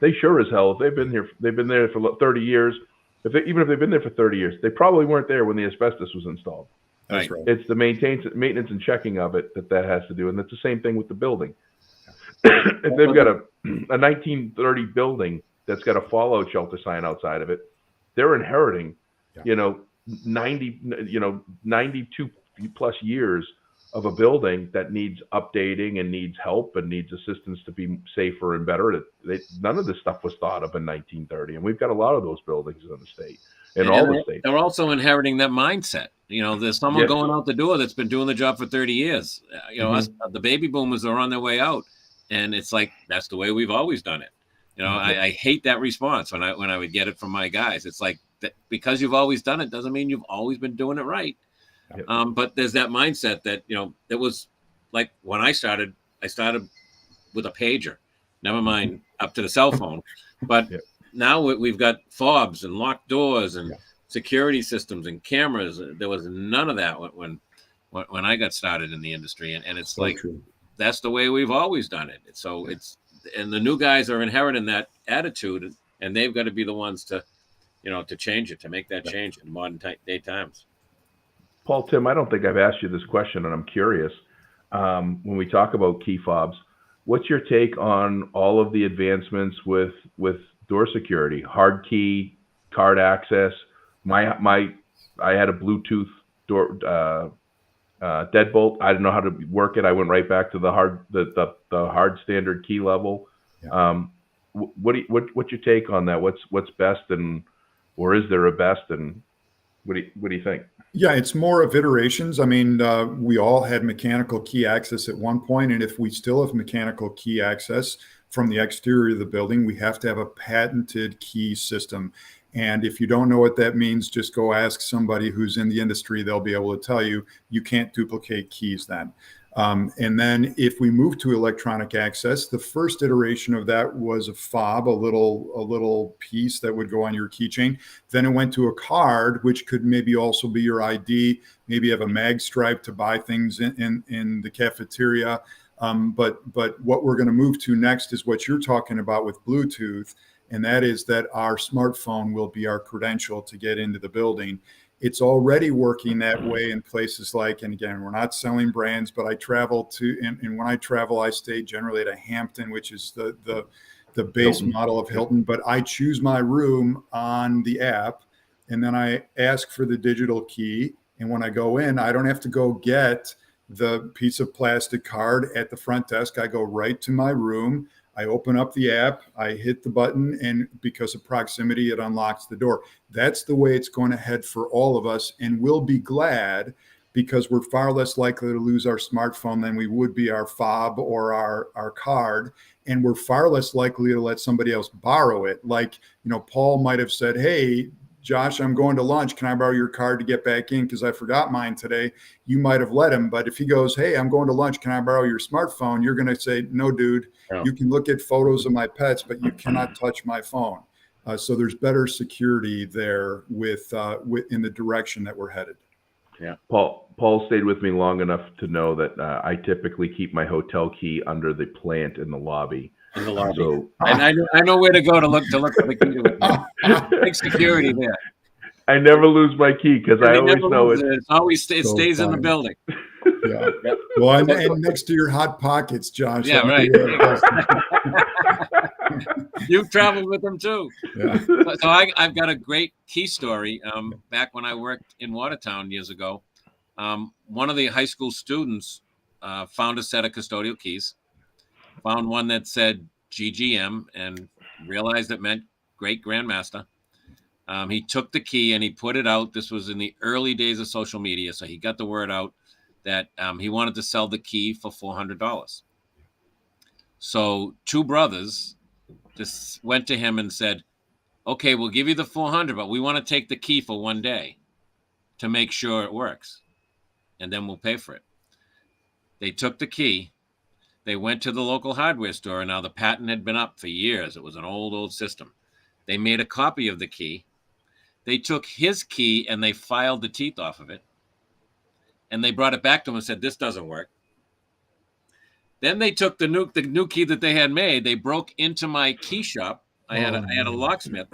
they sure as hell, if they've been there for 30 years. Even if they've been there for 30 years, they probably weren't there when the asbestos was installed. That's right. It's the maintenance and checking of it that has to do, and it's the same thing with the building. If they've got a 1930 building that's got a fallout shelter sign outside of it, they're inheriting, 92 plus years of a building that needs updating and needs help and needs assistance to be safer and better. None of this stuff was thought of in 1930, and we've got a lot of those buildings in the state, in all the states. They're also inheriting that mindset. There's someone going out the door that's been doing the job for 30 years. The baby boomers are on their way out, and it's like, that's the way we've always done it. I hate that response when I would get it from my guys. It's like, that because you've always done it doesn't mean you've always been doing it right. But there's that mindset that, it was like when I started with a pager, never mind up to the cell phone. But now we've got fobs and locked doors and security systems and cameras. There was none of that when I got started in the industry. And it's so like, true. That's the way we've always done it. So and the new guys are inheriting that attitude, and they've got to be the ones to change it, to make that change in modern day times. Paul Timm, I don't think I've asked you this question, and I'm curious. When we talk about key fobs, what's your take on all of the advancements with door security, hard key, card access? I had a Bluetooth door deadbolt. I didn't know how to work it. I went right back to the hard standard key level. What's your take on that? What's best, or is there a best, and what do you think? Yeah, it's more of iterations. I mean, we all had mechanical key access at one point, and if we still have mechanical key access from the exterior of the building, we have to have a patented key system. And if you don't know what that means, just go ask somebody who's in the industry. They'll be able to tell you. You can't duplicate keys then. And then if we move to electronic access, the first iteration of that was a fob, a little piece that would go on your keychain. Then it went to a card, which could maybe also be your ID, maybe have a mag stripe to buy things in the cafeteria. But what we're going to move to next is what you're talking about with Bluetooth. and that is that our smartphone will be our credential to get into the building. It's already working that way in places like, and again, we're not selling brands, but I travel to, and when I travel, I stay generally at a Hampton, which is the base Hilton. model of Hilton, but I choose my room on the app, and then I ask for the digital key. And when I go in, I don't have to go get the piece of plastic card at the front desk. I go right to my room. I open up the app, I hit the button, and because of proximity, it unlocks the door. That's the way it's going to head for all of us. And we'll be glad, because we're far less likely to lose our smartphone than we would be our fob or our card. And we're far less likely to let somebody else borrow it. Like, Paul might have said, hey, Josh, I'm going to lunch. Can I borrow your card to get back in? Because I forgot mine today. You might have let him. But if he goes, hey, I'm going to lunch. Can I borrow your smartphone? You're going to say, no, dude, you can look at photos of my pets, but you cannot touch my phone. So there's better security there with in the direction that we're headed. Yeah. Paul stayed with me long enough to know that I typically keep my hotel key under the plant in the lobby. In the lobby. So, and I know where to go to look for the key to it. Big security there. I never lose my key because I always know it stays in the building. Yeah. Well, and next to your hot pockets, Josh. Yeah, right. You've traveled with them too. Yeah. So I've got a great key story. Back when I worked in Watertown years ago, one of the high school students found a set of custodial keys, found one that said GGM, and realized it meant Great Grandmaster. He took the key and he put it out. This was in the early days of social media, so he got the word out that he wanted to sell the key for $400. So two brothers just went to him and said, okay, we'll give you the $400, but we want to take the key for one day to make sure it works, and then we'll pay for it. They took the key. They went to the local hardware store, and now the patent had been up for years. It was an old system. They made a copy of the key. They took his key and they filed the teeth off of it. And they brought it back to him and said, this doesn't work. Then they took the new key that they had made. They broke into my key shop. I had a locksmith,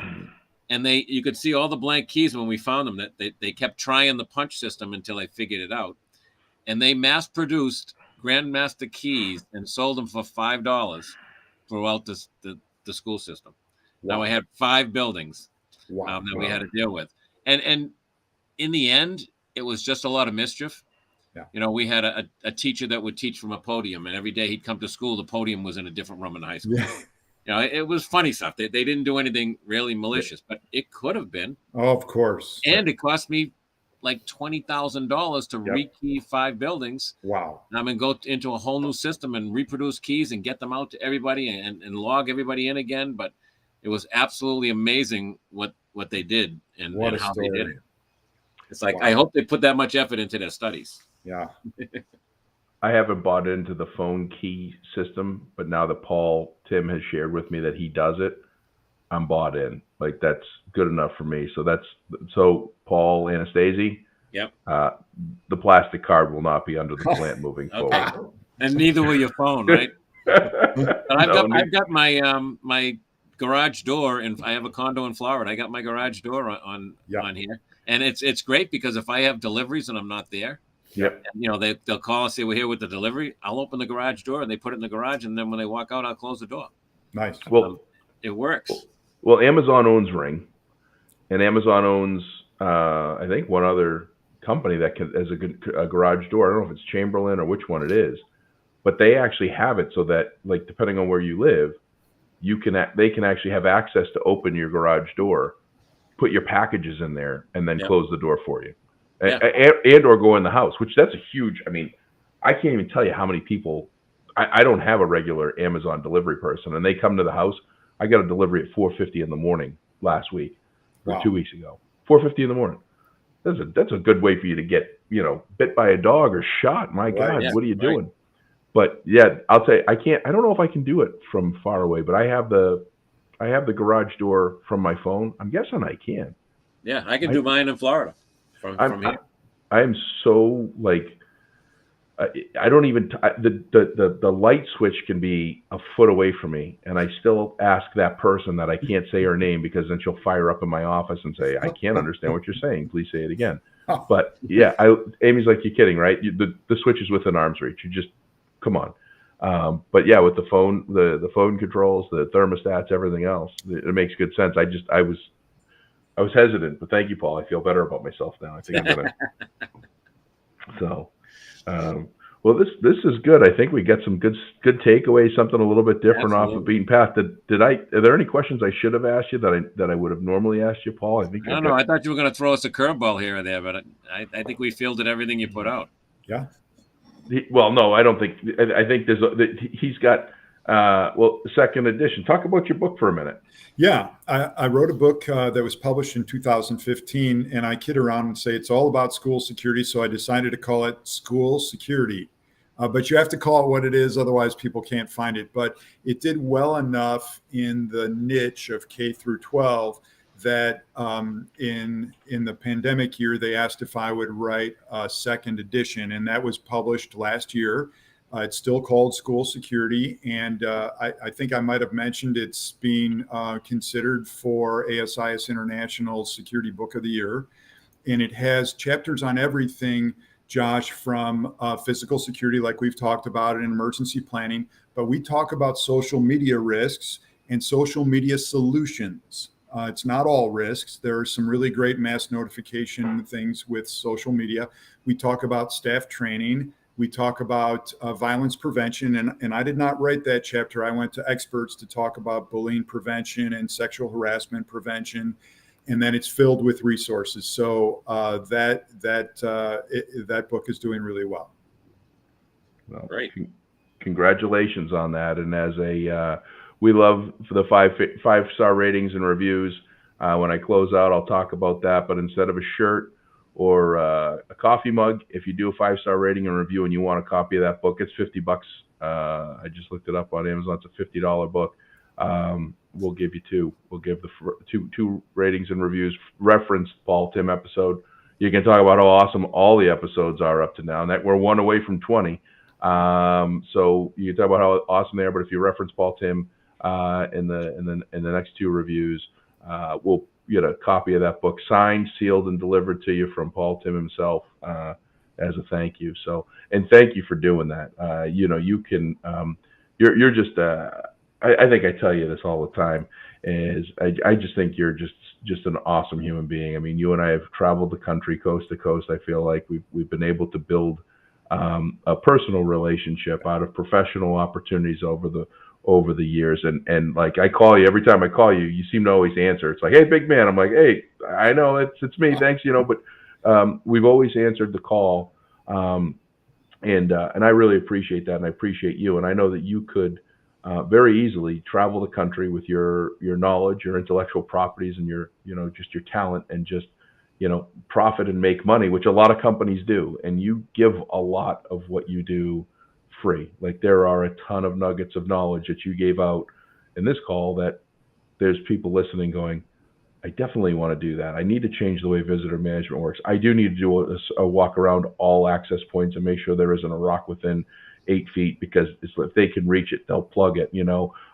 and you could see all the blank keys when we found them. That they kept trying the punch system until they figured it out. And they mass produced Grandmaster keys and sold them for $5 throughout the school system. Wow. Now I had 5 buildings that we had to deal with. And in the end, it was just a lot of mischief. Yeah. We had a teacher that would teach from a podium, and every day he'd come to school, the podium was in a different room in high school. Yeah. It was funny stuff. They didn't do anything really malicious, but it could have been. Oh, of course. And it cost me like $20,000 to rekey 5 buildings. Wow. And go into a whole new system and reproduce keys and get them out to everybody and log everybody in again. But it was absolutely amazing what they did and how they did it. It's like, I hope they put that much effort into their studies. Yeah. I haven't bought into the phone key system, but now that Paul Timm has shared with me that he does it, I'm bought in. Like, that's good enough for me. So Paul Anastasi. Yep. The plastic card will not be under the plant moving forward. And neither will your phone, right? I've got my my garage door, and I have a condo in Florida. I got my garage door on here, and it's great because if I have deliveries and I'm not there, they'll call and say we're here with the delivery. I'll open the garage door and they put it in the garage, and then when they walk out, I'll close the door. Nice. Well, it works. Well, Amazon owns Ring, and Amazon owns I think one other company that has a garage door. I don't know if it's Chamberlain or which one it is, but they actually have it so that, like, depending on where you live, they can actually have access to open your garage door, put your packages in there, and then close the door for you, and or go in the house. Which that's a huge. I mean, I can't even tell you how many people. I don't have a regular Amazon delivery person, and they come to the house. I got a delivery at 4:50 in the morning last week, or 2 weeks ago. 4:50 in the morning. That's a good way for you to get bit by a dog or shot. My God, what are you doing? But yeah, I'll tell you, I don't know if I can do it from far away, but I have the garage door from my phone. I'm guessing I can. Yeah, I can do mine in Florida from here. I am so, like, I don't even the light switch can be a foot away from me, and I still ask that person that I can't say her name because then she'll fire up in my office and say, "I can't understand what you're saying. Please say it again." But yeah, Amy's like, "You're kidding, right? The switch is within arm's reach. You just come on." But yeah, with the phone, the phone controls, the thermostats, everything else, it makes good sense. I was hesitant, but thank you, Paul. I feel better about myself now. I think I'm gonna. So. Well, this is good. I think we get some good takeaways. Something a little bit different off the beaten path. Are there any questions I should have asked you that I would have normally asked you, Paul? I don't know. I thought you were going to throw us a curveball here or there, but I think we fielded everything you put out. Yeah. Well, no, I don't think. I think he's got. Second edition. Talk about your book for a minute. Yeah, I wrote a book that was published in 2015, and I kid around and say it's all about school security. So I decided to call it School Security. But you have to call it what it is, otherwise people can't find it. But it did well enough in the niche of K through 12 that in the pandemic year, they asked if I would write a second edition, and that was published last year. It's still called School Security, and I think I might have mentioned it's being considered for ASIS International Security Book of the Year. And it has chapters on everything, Josh, from physical security, like we've talked about, and emergency planning, but we talk about social media risks and social media solutions. It's not all risks. There are some really great mass notification things with social media. We talk about staff training. We talk about violence prevention, and I did not write that chapter. I went to experts to talk about bullying prevention and sexual harassment prevention, and then it's filled with resources. So that book is doing really well. Well, great. Congratulations on that. And as we love for the five-star ratings and reviews. When I close out, I'll talk about that. But instead of a shirt or a coffee mug, if you do a 5-star rating and review and you want a copy of that book, it's $50. I just looked it up on Amazon. It's a $50 book. We'll give you two. We'll give the two ratings and reviews. Reference Paul Timm episode. You can talk about how awesome all the episodes are up to now, and that we're one away from 20. So you can talk about how awesome they are. But if you reference Paul Timm in the next two reviews, we'll get a copy of that book signed, sealed, and delivered to you from Paul Timm himself as a thank you. So, and thank you for doing that. You can. You're just. I think I tell you this all the time. I just think you're just an awesome human being. I mean, you and I have traveled the country coast to coast. I feel like we've been able to build a personal relationship out of professional opportunities over the years. And like I call you every time I call you, you seem to always answer. It's like, hey, big man. I'm like, hey, I know it's me. Thanks, but we've always answered the call, and I really appreciate that, and I appreciate you. And I know that you could very easily travel the country with your knowledge, your intellectual properties, and your just your talent, and just profit and make money, which a lot of companies do. And you give a lot of what you do free. Like there are a ton of nuggets of knowledge that you gave out in this call that there's people listening going, I definitely want to do that. I need to change the way visitor management works. I do need to do a walk around all access points and make sure there isn't a rock within 8 feet, because if they can reach it, they'll plug it.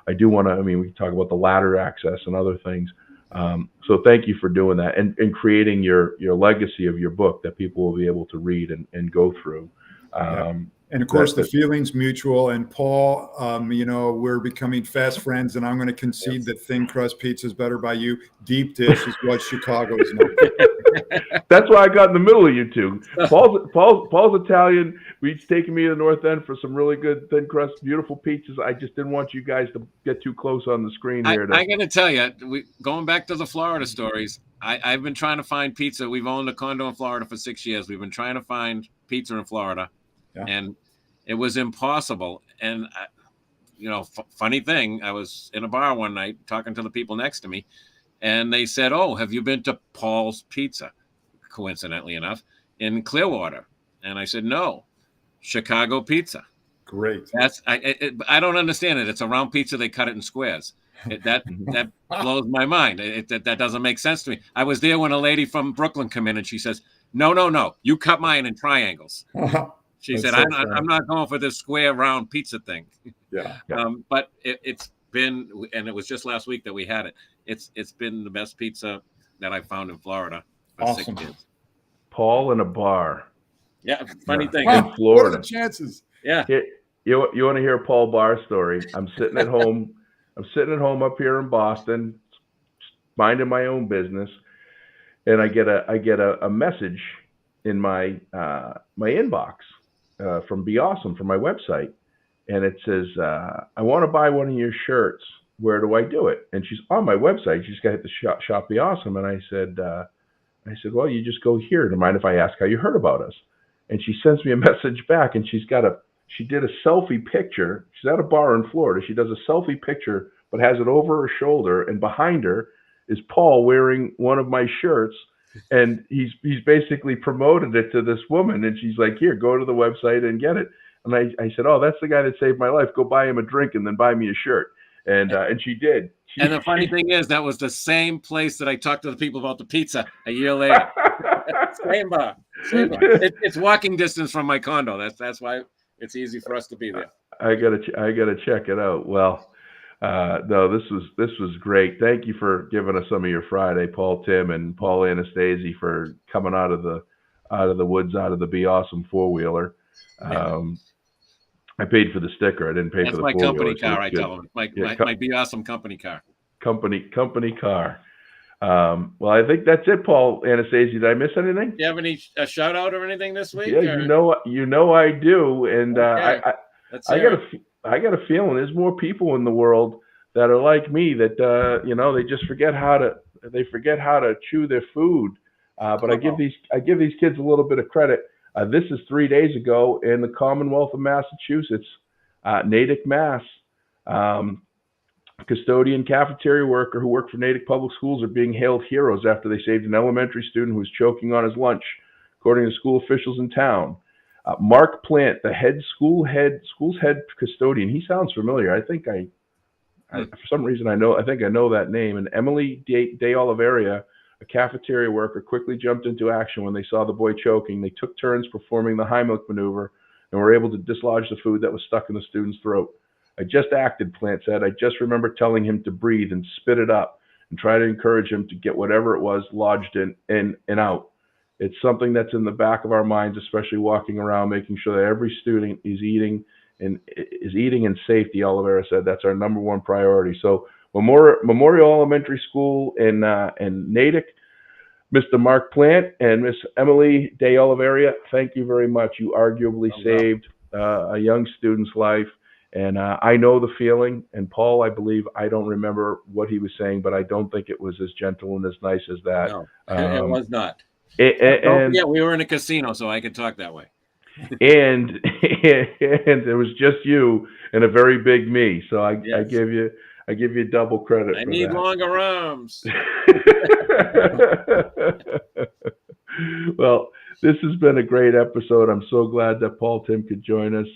I do want to, we can talk about the ladder access and other things. So thank you for doing that and creating your legacy of your book that people will be able to read and go through. And of course, the feeling's mutual. And Paul, we're becoming fast friends, and I'm going to concede that thin crust pizza is better by you. Deep dish is what Chicago is known for. That's why I got in the middle of you two. Paul's Italian. He's taken me to the North End for some really good thin crust, beautiful pizzas. I just didn't want you guys to get too close on the screen here. I got to tell you, going back to the Florida stories, I've been trying to find pizza. We've owned a condo in Florida for 6 years. We've been trying to find pizza in Florida, and it was impossible. And funny thing, I was in a bar one night talking to the people next to me, and they said, "Oh, have you been to Paul's Pizza?" Coincidentally enough, in Clearwater. And I said, "No, Chicago Pizza." Great. I don't understand it. It's a round pizza. They cut it in squares. That blows my mind. That doesn't make sense to me. I was there when a lady from Brooklyn came in, and she says, No. You cut mine in triangles. She That's said, so I'm not going for this square round pizza thing. Yeah. But it's been, and it was just last week that we had it. It's been the best pizza that I found in Florida for Awesome. 6 kids. Paul in a bar. Yeah, funny thing. In Wow, what are Florida. the chances? Yeah. You want to hear a Paul Bar story? I'm sitting at home. I'm sitting at home up here in Boston, minding my own business, and I get a message in my my inbox from Be Awesome from my website, and it says, "I want to buy one of your shirts. Where do I do it?" And she's on my website. She's got to hit the shop Be Awesome, and I said, "Well, you just go here. Do you mind if I ask how you heard about us?" And she sends me a message back, and she did a selfie picture. She's at a bar in Florida. She does a selfie picture, but has it over her shoulder, and behind her is Paul wearing one of my shirts, and he's basically promoted it to this woman, and she's like, "Here, go to the website and get it." And I said, "Oh, that's the guy that saved my life. Go buy him a drink and then buy me a shirt." And she did. And the funny thing is, that was the same place that I talked to the people about the pizza a year later. Same bar. It's walking distance from my condo. That's why it's easy for us to be there. I gotta check it out. Well, no, this was great. Thank you for giving us some of your Friday, Paul Timm and Paul Anastasi, for coming out of the woods, out of the Be Awesome 4-wheeler. I paid for the sticker. I didn't pay for the 4-wheeler. That's my company car. I tell them my Be Awesome company car. Company car. Well, I think that's it, Paul Anastasi. Did I miss anything? Do you have any shout out or anything this week? Yeah, or? you know I do, and okay. I got a feeling there's more people in the world that are like me that they just forget how to chew their food. But I give these kids a little bit of credit. This is 3 days ago in the Commonwealth of Massachusetts, Natick, Mass. A custodian, cafeteria worker who worked for Natick Public Schools are being hailed heroes after they saved an elementary student who was choking on his lunch, according to school officials in town. Mark Plant, the school's head custodian. He sounds familiar. I think for some reason I know that name. And Emily De Oliveira, a cafeteria worker, quickly jumped into action when they saw the boy choking. They took turns performing the Heimlich maneuver and were able to dislodge the food that was stuck in the student's throat. "I just acted," Plant said. "I just remember telling him to breathe and spit it up and try to encourage him to get whatever it was lodged in and out. It's something that's in the back of our minds, especially walking around, making sure that every student is eating in safety," Oliveira said. "That's our number one priority." So Memorial Elementary School in Natick, Mr. Mark Plant and Miss Emily De Oliveira, thank you very much. You arguably saved a young student's life. And I know the feeling. And Paul, I don't remember what he was saying, but I don't think it was as gentle and as nice as that. No, it was not. And we were in a casino, so I could talk that way. And it was just you and a very big me. So I give you double credit. I need longer arms. Well, this has been a great episode. I'm so glad that Paul Timm could join us.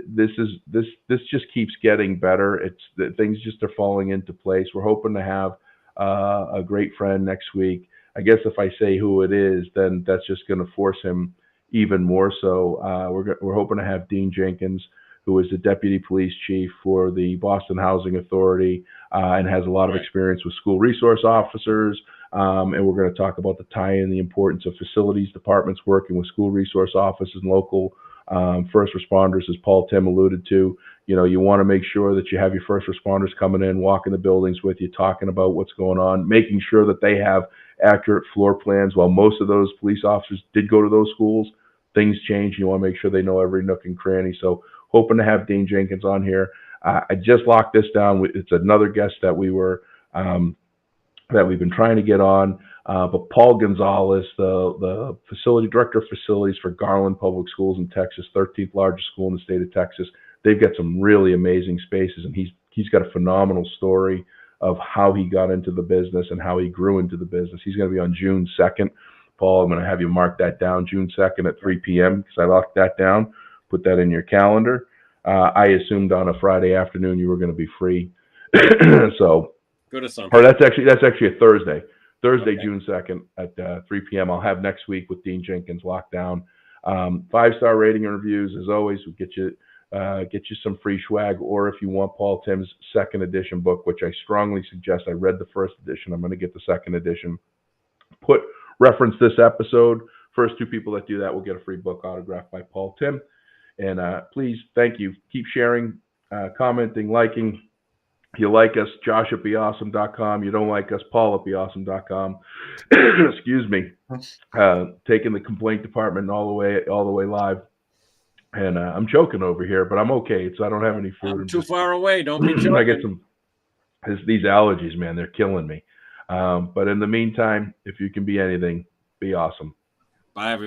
This just keeps getting better. Things just are falling into place. We're hoping to have a great friend next week. I guess if I say who it is, then that's just going to force him even more so. We're hoping to have Dean Jenkins, who is the deputy police chief for the Boston Housing Authority and has a lot of experience with school resource officers. And we're going to talk about the tie-in, the importance of facilities departments working with school resource officers and local first responders, as Paul Timm alluded to. You want to make sure that you have your first responders coming in, walking the buildings with you, talking about what's going on, making sure that they have accurate floor plans. While most of those police officers did go to those schools, things change. You want to make sure they know every nook and cranny. So hoping to have Dean Jenkins on here. I just locked this down. It's another guest that we've been trying to get on. But Paul Gonzalez, the facility director of facilities for Garland Public Schools in Texas, 13th largest school in the state of Texas. They've got some really amazing spaces, and he's got a phenomenal story of how he got into the business and how he grew into the business. He's going to be on June 2nd. Paul, I'm going to have you mark that down, June 2nd at 3 p.m. because I locked that down. Put that in your calendar. I assumed on a Friday afternoon you were going to be free. So, good assumption. Or that's actually a Thursday. June 2nd at 3 p.m. I'll have next week with Dean Jenkins locked down. 5-star rating and reviews, as always, will get you some free swag. Or if you want Paul Timm's second edition book, which I strongly suggest, I read the first edition, I'm going to get the second edition. Reference this episode. First 2 people that do that will get a free book autographed by Paul Timm. And please, thank you. Keep sharing, commenting, liking. If you like us, josh@beawesome.com. You don't like us, paul@beawesome.com. Excuse me. Taking the complaint department all the way live. And I'm choking over here, but I'm okay. I don't have any food. I'm too far away. Don't be choking. I get these allergies, man. They're killing me. But in the meantime, if you can be anything, be awesome. Bye, everyone.